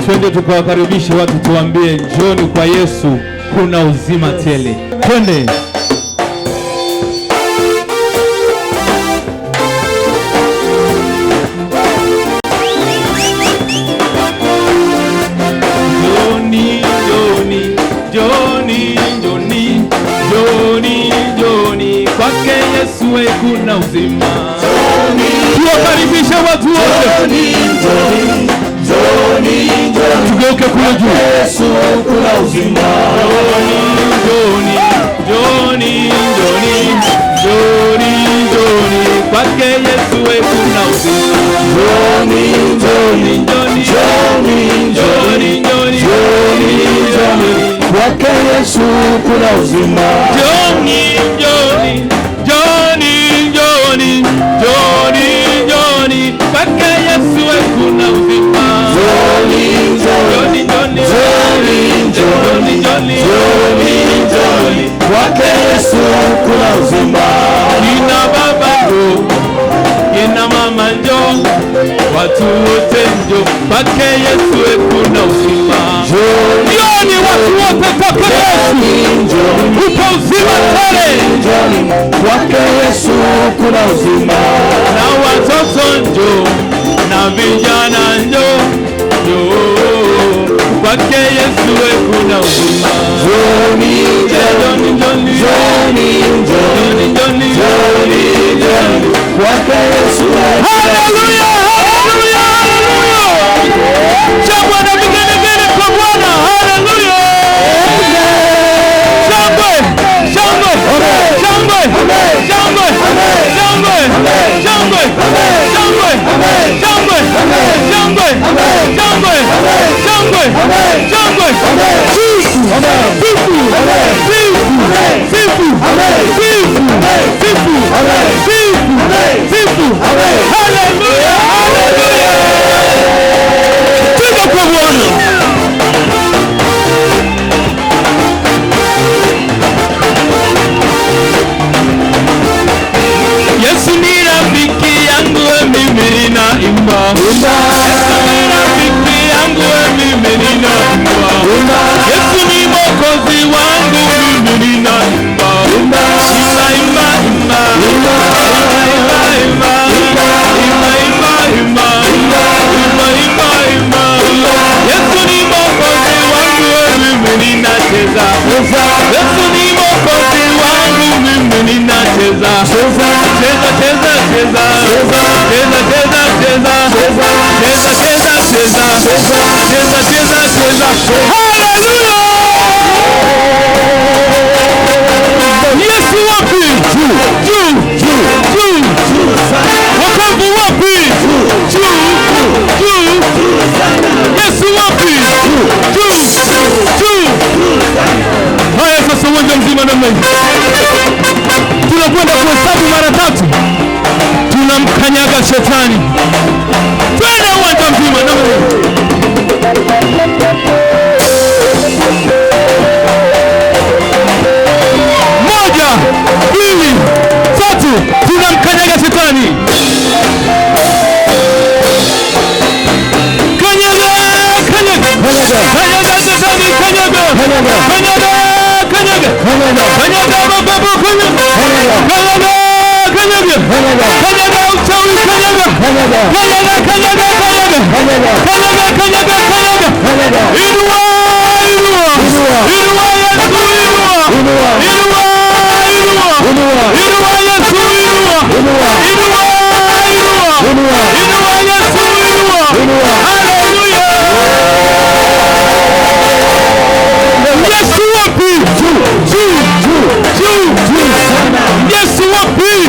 Twende tukawakaribishe watu, tuambie njoni kwa Yesu, kuna uzima tele. Twende. Njoni kwake Yesu kuna uzima. Tuwakaribishe watu wote. Tugeuke kule juu. Yesu kuna uzima. Njoni kwake Yesu kuna uzima. Njoni kwake Yesu kuna uzima. Njoni kwake Yesu kuna uzima. Kwake Yesu kuna uzima. Kina baba njo, kina mama njo, watu wote njo, kwake Yesu kuna uzima. Njoni watu wote kwake Yesu, upo uzima tele. Kwake Yesu kuna uzima. Na watoto njo, na vijana njo, kwake Yesu kuna uzima. Kwake Yesu. Haleluya, haleluya, haleluya. Shangwe na vigelegele kwa Bwana. Haleluya. Shangwe, shangwe, shangwe, shangwe, shangwe, shangwe, shangwe, shangwe, shangwe, shangwe, shangwe, shangwe. Sifu. Haleluya, haleluya. Piga kwa Bwana. Yesu ni rafiki yangu, mimi ninaimba. Yesu ni rafiki yangu, mimi ninaimba. Yesu ni mwokozi wangu, mimi ninaimba. Yesu ni mwokozi wangu, mimi ninacheza. Yesu ni mwokozi wangu, mimi ninacheza. Cheza. Haleluya. Yesu wapi? Juu. Wokovu wapi? Juu. Yesu wapi? Juu. Haya sasa, uwanja mzima namna hii. Tunakwenda kuhesabu mara 3. Tunamkanyaga shetani. Twende uwanja mzima namna hii. 1, 2, 3. Tunamkanyaga shetani. Kanyaga shetani, kanyaga mababu, kanyaga uchawi, kanyaga. Inua Yesu wapi?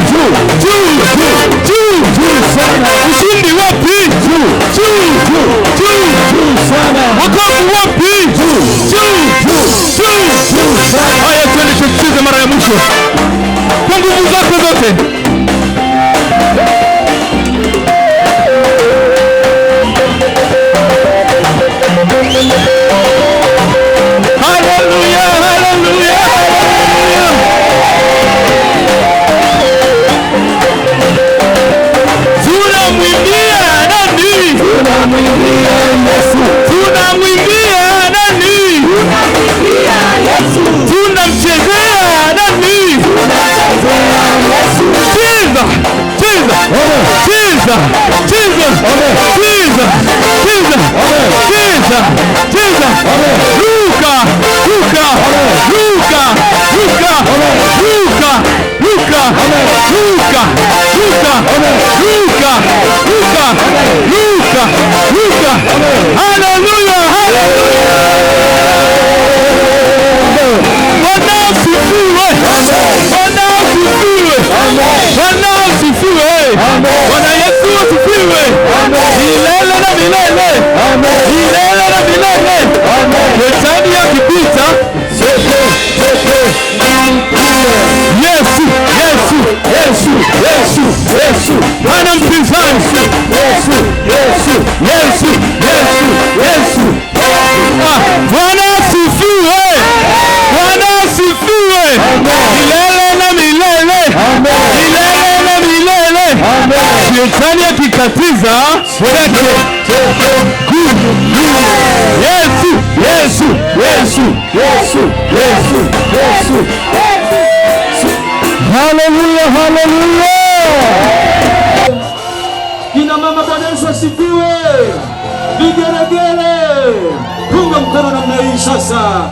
Ushindi wapi? Yesu, kwa nguvu zako zote. Hallelujah, hallelujah, hallelujah. Tunamwimbia nani? Tunamwimbia Yesu. Tunamwimbia nani? Tunamwimbia Yesu. Tunamchezea nani? Tunamchezea Yesu. Cheza, cheza, cheza, cheza, cheza, cheza, cheza, cheza. Ruka, ruka, ruka, ruka, ruka, ruka, ruka, ruka, ruka, ruka, ruka, ruka. Hallelujah, hallelujah. Bwana asifiwe. Bwana asifiwe. Bwana asifiwe. Bwana Yesu asifiwe. Milele na milele. Milele na milele. Shetani akipita, Yesu, Yesu, Yesu, Yesu, Yesu, hana mpinzani. Yesu, Yesu, Yesu, Yesu, Yesu. Bwana asifiwe. Bwana asifiwe. Milele na milele. Milele na milele. Shetani akikatiza, Yesu, Yesu, Yesu, Yesu, Yesu, Yesu. Hallelujah, hallelujah. Kina mama, Bwana Yesu asifiwe. Vigelegele. Punga mkono namna hii sasa.